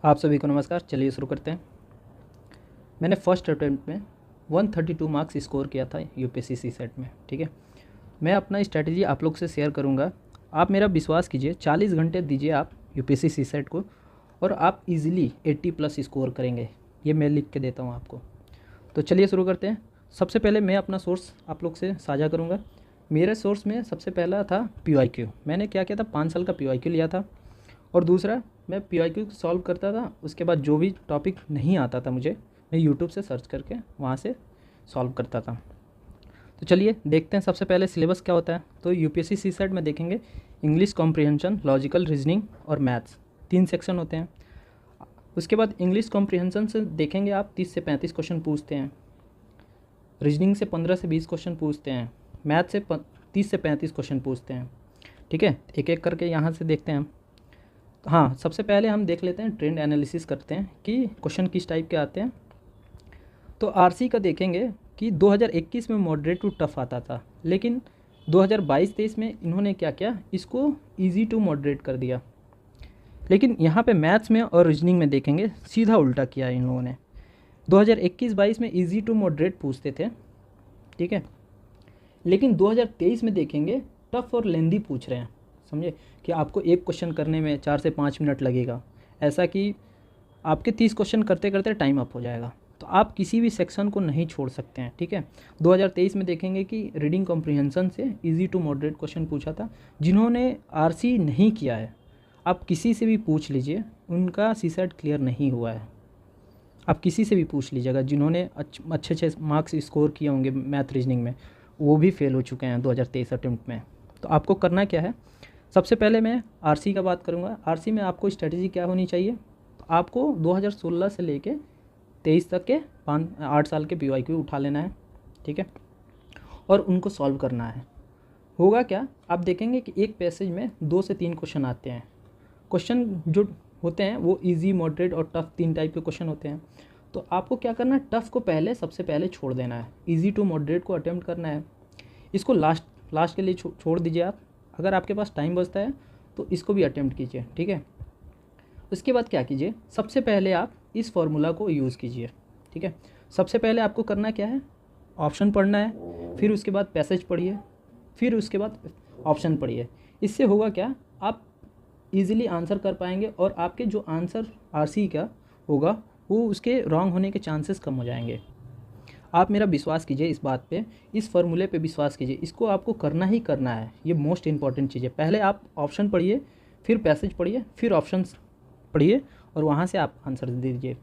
आप सभी को नमस्कार। चलिए शुरू करते हैं। मैंने फर्स्ट अटेम्प्ट में 132 मार्क्स स्कोर किया था यूपीएससी सीसेट में। ठीक है, मैं अपना स्ट्रैटेजी आप लोग से शेयर करूंगा। आप मेरा विश्वास कीजिए, 40 घंटे दीजिए आप यूपीएससी सीसेट को और आप इजीली 80 प्लस स्कोर करेंगे। ये मैं लिख के देता हूँ आपको। तो चलिए शुरू करते हैं। सबसे पहले मैं अपना सोर्स आप लोग से साझा करूँगा। मेरे सोर्स में सबसे पहला था PYQ। मैंने क्या किया था, 5 साल का PYQ लिया था। और दूसरा, मैं PYQ सॉल्व करता था। उसके बाद जो भी टॉपिक नहीं आता था मुझे, मैं यूट्यूब से सर्च करके वहाँ से सॉल्व करता था। तो चलिए देखते हैं सबसे पहले सिलेबस क्या होता है। तो यूपीएससी सीसेट में देखेंगे इंग्लिश कॉम्प्रिहेंशन, लॉजिकल रीजनिंग और मैथ्स, 3 सेक्शन होते हैं। उसके बाद इंग्लिश कॉम्प्रिहेंशन से देखेंगे आप 30 से 35 क्वेश्चन पूछते हैं। रीजनिंग से 15 से 20 क्वेश्चन पूछते हैं। मैथ से 30 से 35 क्वेश्चन पूछते हैं। ठीक है, एक एक करके यहाँ से देखते हैं। हाँ, सबसे पहले हम देख लेते हैं, ट्रेंड एनालिसिस करते हैं कि क्वेश्चन किस टाइप के आते हैं। तो आरसी का देखेंगे कि 2021 में मॉडरेट टू टफ आता था, लेकिन 2022-23 में इन्होंने क्या किया, इसको इजी टू मॉडरेट कर दिया। लेकिन यहाँ पे मैथ्स में और रीजनिंग में देखेंगे सीधा उल्टा किया इन लोगों ने। 2021-22 में इजी टू मॉडरेट पूछते थे, ठीक है, लेकिन 2023 में देखेंगे टफ और लेंदी पूछ रहे हैं। समझे कि आपको एक क्वेश्चन करने में 4 से 5 मिनट लगेगा, ऐसा कि आपके 30 क्वेश्चन करते करते टाइम अप हो जाएगा। तो आप किसी भी सेक्शन को नहीं छोड़ सकते हैं। ठीक है, 2023 में देखेंगे कि रीडिंग कॉम्प्रिहेंशन से इजी टू मॉडरेट क्वेश्चन पूछा था। जिन्होंने आरसी नहीं किया है, आप किसी से भी पूछ लीजिए, उनका सीसेट क्लियर नहीं हुआ है। आप किसी से भी पूछ लीजिएगा, जिन्होंने अच्छे अच्छे मार्क्स स्कोर किए होंगे मैथ रीजनिंग में, वो भी फेल हो चुके हैं 2023 अटेम्प्ट में। तो आपको करना क्या है, सबसे पहले मैं आरसी का बात करूँगा। आरसी में आपको स्ट्रेटजी क्या होनी चाहिए, तो आपको 2016 से लेके 23 तक के 8 साल के PYQ उठा लेना है। ठीक है, और उनको सॉल्व करना है। होगा क्या, आप देखेंगे कि एक पैसेज में 2 से 3 क्वेश्चन आते हैं। क्वेश्चन जो होते हैं वो इजी, मॉडरेट और टफ, 3 टाइप के क्वेश्चन होते हैं। तो आपको क्या करना है, टफ को सबसे पहले छोड़ देना है, इजी टू मॉडरेट को अटेम्प्ट करना है। इसको लास्ट के लिए छोड़ दीजिए आप। अगर आपके पास टाइम बचता है तो इसको भी अटेम्प्ट कीजिए। ठीक है, उसके बाद क्या कीजिए, सबसे पहले आप इस फॉर्मूला को यूज़ कीजिए। ठीक है, सबसे पहले आपको करना क्या है, ऑप्शन पढ़ना है, फिर उसके बाद पैसेज पढ़िए, फिर उसके बाद ऑप्शन पढ़िए। इससे होगा क्या, आप इजीली आंसर कर पाएंगे और आपके जो आंसर आरसी का होगा वो उसके रॉन्ग होने के चांसेस कम हो जाएंगे। आप मेरा विश्वास कीजिए इस बात पे, इस फॉर्मूले पे विश्वास कीजिए। इसको आपको करना ही करना है, ये मोस्ट इंपॉर्टेंट चीज़ है। पहले आप ऑप्शन पढ़िए, फिर पैसेज पढ़िए, फिर ऑप्शंस पढ़िए और वहाँ से आप आंसर दे दीजिए।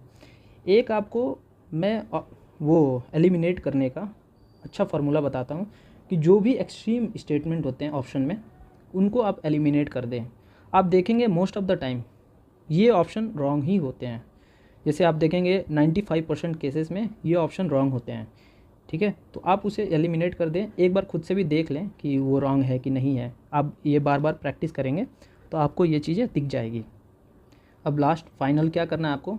एक आपको मैं वो एलिमिनेट करने का अच्छा फार्मूला बताता हूँ कि जो भी एक्सट्रीम स्टेटमेंट होते हैं ऑप्शन में, उनको आप एलिमिनेट कर दें। आप देखेंगे मोस्ट ऑफ द टाइम ये ऑप्शन रॉन्ग ही होते हैं। जैसे आप देखेंगे 95% केसेस में ये ऑप्शन रॉन्ग होते हैं। ठीक है, तो आप उसे एलिमिनेट कर दें। एक बार खुद से भी देख लें कि वो रॉन्ग है कि नहीं है। आप ये बार बार प्रैक्टिस करेंगे तो आपको ये चीज़ें दिख जाएगी। अब लास्ट फाइनल क्या करना है आपको,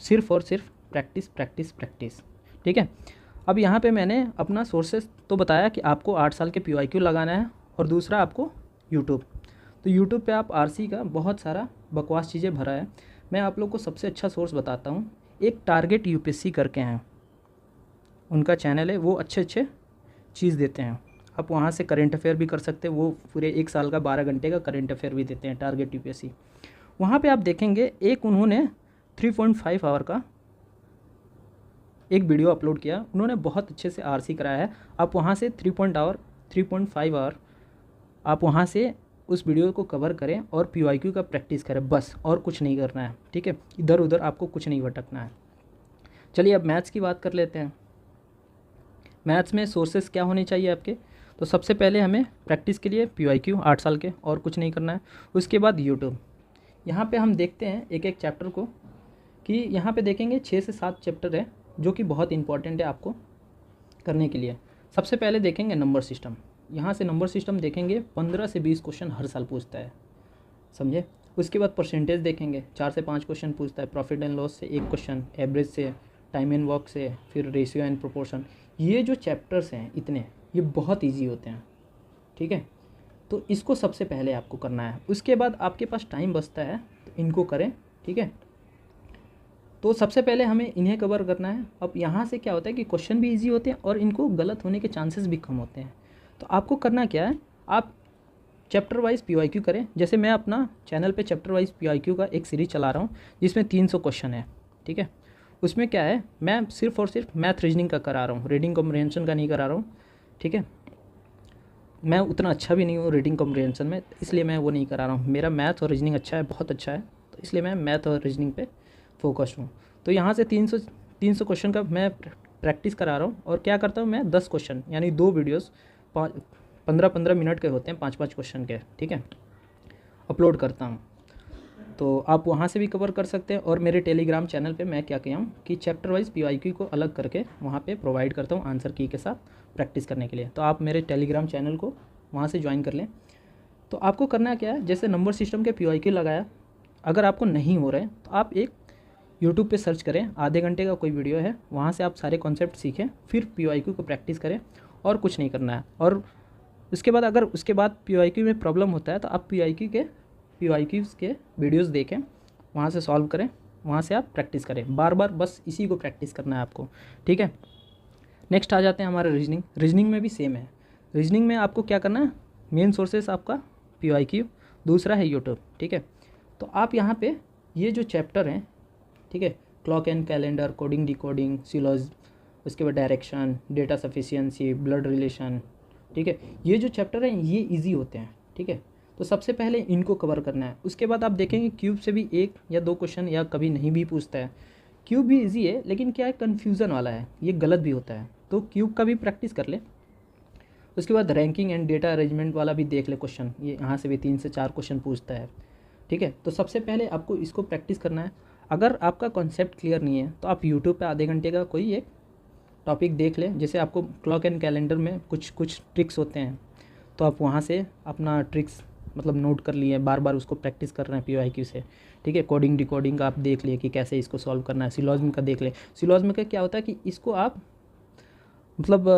सिर्फ और सिर्फ प्रैक्टिस प्रैक्टिस प्रैक्टिस। ठीक है, अब यहाँ पे मैंने अपना सोर्सेस तो बताया कि आपको 8 साल के PYQ लगाना है और दूसरा आपको यूट्यूब। तो यूट्यूब पे आप आरसी का बहुत सारा बकवास चीज़ें भरा है। मैं आप लोग को सबसे अच्छा सोर्स बताता हूँ, एक टारगेट यूपीएससी करके हैं, उनका चैनल है, वो अच्छे अच्छे चीज़ देते हैं। आप वहाँ से करेंट अफेयर भी कर सकते हैं। वो पूरे 1 साल का 12 घंटे का करेंट अफेयर भी देते हैं, टारगेट यूपीएससी। वहाँ पे आप देखेंगे एक उन्होंने 3.5 आवर का एक वीडियो अपलोड किया। उन्होंने बहुत अच्छे से आरसी कराया है। आप वहाँ से 3.5 आवर आप वहाँ से उस वीडियो को कवर करें और PYQ का प्रैक्टिस करें, बस और कुछ नहीं करना है। ठीक है, इधर उधर आपको कुछ नहीं भटकना है। चलिए अब मैथ्स की बात कर लेते हैं। मैथ्स में सोर्सेस क्या होने चाहिए आपके, तो सबसे पहले हमें प्रैक्टिस के लिए PYQ 8 साल के, और कुछ नहीं करना है। उसके बाद यूट्यूब। यहाँ पे हम देखते हैं एक एक चैप्टर को, कि यहाँ पे देखेंगे 6 से 7 चैप्टर है जो कि बहुत इंपॉर्टेंट है आपको करने के लिए। सबसे पहले देखेंगे नंबर सिस्टम। यहाँ से नंबर सिस्टम देखेंगे 15 से 20 क्वेश्चन हर साल पूछता है, समझे। उसके बाद परसेंटेज देखेंगे, 4 से 5 क्वेश्चन पूछता है। प्रॉफिट एंड लॉस से 1 क्वेश्चन, एवरेज से, टाइम एंड वर्क से, फिर रेशियो एंड प्रोपोर्शन। ये जो चैप्टर्स हैं इतने, ये बहुत ईजी होते हैं। ठीक है, तो इसको सबसे पहले आपको करना है। उसके बाद आपके पास टाइम बचता है तो इनको करें। ठीक है, तो सबसे पहले हमें इन्हें कवर करना है। अब यहाँ से क्या होता है कि क्वेश्चन भी इजी होते हैं और इनको गलत होने के चांसेस भी कम होते हैं। तो आपको करना क्या है, आप चैप्टर वाइज PYQ करें। जैसे मैं अपना चैनल पे चैप्टर वाइज PYQ का एक सीरीज चला रहा हूँ जिसमें 300 क्वेश्चन है, ठीक है। उसमें क्या है, मैं सिर्फ और सिर्फ मैथ रीजनिंग का करा रहा हूँ, रीडिंग कॉम्प्रिहेंशन का नहीं करा रहा हूँ, ठीक है। मैं उतना अच्छा भी नहीं हूँ रीडिंग कॉम्प्रिहेंशन में, इसलिए मैं वो नहीं करा रहा हूँ। मेरा मैथ और रीजनिंग अच्छा है, बहुत अच्छा है, तो इसलिए मैं मैथ और रीजनिंग पे फोकस्ड हूँ। तो यहाँ से 300 क्वेश्चन का मैं प्रैक्टिस करा रहा हूँ। और क्या करता हूँ मैं, 10 क्वेश्चन यानी 2 वीडियोस 15-15 मिनट के होते हैं, 5-5 क्वेश्चन के, ठीक है, अपलोड करता हूँ। तो आप वहाँ से भी कवर कर सकते हैं। और मेरे टेलीग्राम चैनल पे मैं क्या किया हूँ कि चैप्टर वाइज PYQ को अलग करके वहाँ पे प्रोवाइड करता हूँ आंसर की के साथ प्रैक्टिस करने के लिए। तो आप मेरे टेलीग्राम चैनल को वहाँ से ज्वाइन कर लें। तो आपको करना क्या है, जैसे नंबर सिस्टम के PYQ लगाया, अगर आपको नहीं हो रहे हैं तो आप एक यूट्यूब पे सर्च करें, आधे घंटे का कोई वीडियो है, वहाँ से आप सारे कॉन्सेप्ट सीखें, फिर PYQ को प्रैक्टिस करें, और कुछ नहीं करना है। और उसके बाद अगर उसके बाद PYQ में प्रॉब्लम होता है तो आप PYQs के वीडियोस देखें, वहाँ से सॉल्व करें, वहाँ से आप प्रैक्टिस करें, बार बार बस इसी को प्रैक्टिस करना है आपको, ठीक है। नेक्स्ट आ जाते हैं हमारे रीजनिंग में भी सेम है। रीजनिंग में आपको क्या करना है, मेन सोर्सेस आपका PYQ, दूसरा है यूट्यूब, ठीक है। तो आप यहाँ पे ये जो चैप्टर हैं, ठीक है, clock and calendar, coding decoding, syllogism, उसके बाद direction, data sufficiency, blood relation, ठीक है, ये जो चैप्टर हैं ये इजी होते हैं, ठीक है। तो सबसे पहले इनको कवर करना है। उसके बाद आप देखेंगे क्यूब से भी 1 या 2 क्वेश्चन, या कभी नहीं भी पूछता है। क्यूब भी इजी है, लेकिन क्या है, कन्फ्यूज़न वाला है, ये गलत भी होता है, तो क्यूब का भी प्रैक्टिस कर ले। उसके बाद रैंकिंग एंड डेटा अरेंजमेंट वाला भी देख ले क्वेश्चन, ये यहाँ से भी 3 से 4 क्वेश्चन पूछता है, ठीक है। तो सबसे पहले आपको इसको प्रैक्टिस करना है। अगर आपका कॉन्सेप्ट क्लियर नहीं है तो आप यूट्यूब पे आधे घंटे का कोई एक टॉपिक देख लें। जैसे आपको क्लॉक एंड कैलेंडर में कुछ ट्रिक्स होते हैं, तो आप वहाँ से अपना ट्रिक्स मतलब नोट कर लिए, बार बार उसको प्रैक्टिस कर रहे हैं PYQ से, ठीक है। कोडिंग डिकोडिंग का आप देख लिए कि कैसे इसको सॉल्व करना है। सिलॉजिज्म का देख ले। सिलॉजिज्म का क्या होता है कि इसको आप मतलब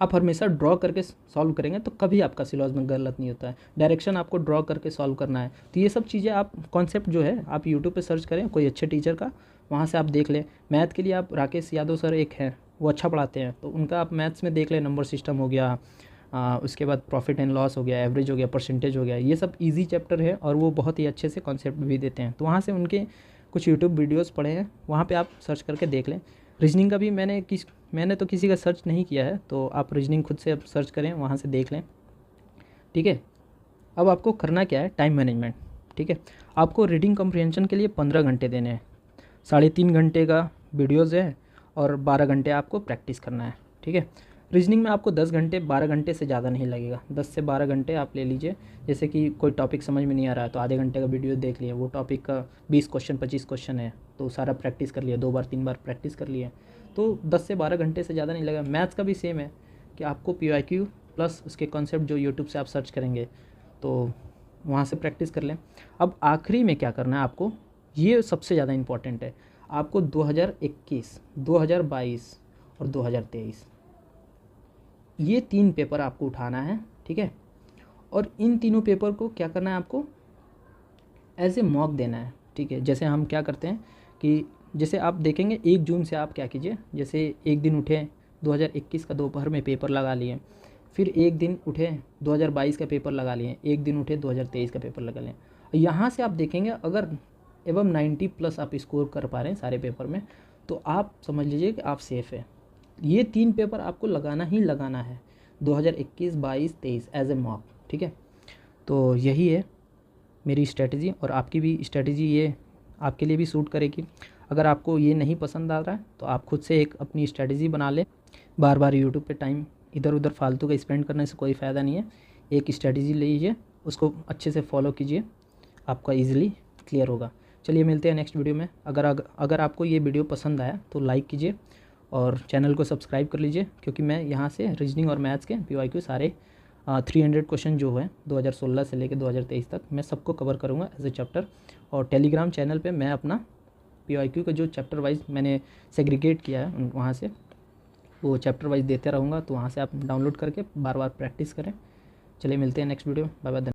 आप हमेशा ड्रॉ करके सॉल्व करेंगे तो कभी आपका सिलॉजिज्म गलत नहीं होता है। डायरेक्शन आपको ड्रॉ करके सॉल्व करना है। तो ये सब चीज़ें आप कॉन्सेप्ट जो है आप यूट्यूब पे सर्च करें कोई अच्छे टीचर का, वहाँ से आप देख लें। मैथ के लिए आप राकेश यादव सर एक हैं, वो अच्छा पढ़ाते हैं, तो उनका आप मैथ्स में देख लें। नंबर सिस्टम हो गया, उसके बाद प्रॉफिट एंड लॉस हो गया, एवरेज हो गया, परसेंटेज हो गया, ये सब ईजी चैप्टर है और वो बहुत ही अच्छे से कॉन्सेप्ट भी देते हैं। तो वहाँ से उनके कुछ यूट्यूब वीडियोज़ पढ़े हैं, वहाँ पर आप सर्च करके देख लें। रीजनिंग का भी मैंने तो किसी का सर्च नहीं किया है, तो आप रीजनिंग खुद से आप सर्च करें, वहाँ से देख लें, ठीक है। अब आपको करना क्या है, टाइम मैनेजमेंट, ठीक है। आपको रीडिंग कॉम्प्रिहेंशन के लिए 15 घंटे देने हैं, 3.5 घंटे का वीडियोज़ है और 12 घंटे आपको प्रैक्टिस करना है, ठीक है। रीजनिंग में आपको 10 घंटे, 12 घंटे से ज़्यादा नहीं लगेगा, 10 से 12 घंटे आप ले लीजिए। जैसे कि कोई टॉपिक समझ में नहीं आ रहा है तो आधे घंटे का वीडियो देख लिए, वो टॉपिक का 20 क्वेश्चन 25 क्वेश्चन है, तो सारा प्रैक्टिस कर लिया, 2 बार 3 बार प्रैक्टिस कर लिए, तो 10 से 12 घंटे से ज़्यादा नहीं लगेगा। मैथ्स का भी सेम है कि आपको PYQ प्लस उसके कॉन्सेप्ट जो यूट्यूब से आप सर्च करेंगे तो वहाँ से प्रैक्टिस कर लें। अब आखिरी में क्या करना है आपको, ये सबसे ज़्यादा इम्पॉर्टेंट है। आपको 2021, 2022 और 2023 ये 3 पेपर आपको उठाना है, ठीक है। और इन तीनों पेपर को क्या करना है, आपको एज ए मॉक देना है, ठीक है। जैसे हम क्या करते हैं कि जैसे आप देखेंगे 1 जून से आप क्या कीजिए, जैसे एक दिन उठे 2021 का दोपहर में पेपर लगा लिए, फिर एक दिन उठे 2022 का पेपर लगा लिए, एक दिन उठे 2023 का पेपर लगा लें। यहाँ से आप देखेंगे अगर एवं 90+ आप स्कोर कर पा रहे हैं सारे पेपर में, तो आप समझ लीजिए कि आप सेफ़ है। ये 3 पेपर आपको लगाना ही लगाना है, 2021, 22, 23 एज ए मॉक, ठीक है। तो यही है मेरी स्ट्रेटजी, और आपकी भी स्ट्रेटजी ये आपके लिए भी सूट करेगी। अगर आपको ये नहीं पसंद आ रहा है तो आप खुद से एक अपनी स्ट्रेटजी बना लें। बार बार यूट्यूब पे टाइम इधर उधर फालतू का स्पेंड करने से कोई फ़ायदा नहीं है। एक स्ट्रेटजी लीजिए, उसको अच्छे से फॉलो कीजिए, आपका ईजिली क्लियर होगा। चलिए मिलते हैं नेक्स्ट वीडियो में। अगर आपको ये वीडियो पसंद आया तो लाइक कीजिए और चैनल को सब्सक्राइब कर लीजिए, क्योंकि मैं यहाँ से रीजनिंग और मैथ्स के PYQ सारे 300 क्वेश्चन जो है 2016 से लेकर 2023 तक मैं सबको कवर करूँगा एज ए चैप्टर। और टेलीग्राम चैनल पे मैं अपना PYQ का जो चैप्टर वाइज मैंने सेग्रीगेट किया है वहाँ से वो चैप्टर वाइज देते रहूँगा, तो वहाँ से आप डाउनलोड करके बार बार प्रैक्टिस करें। चलिए मिलते हैं नेक्स्ट वीडियो, बाय बाय।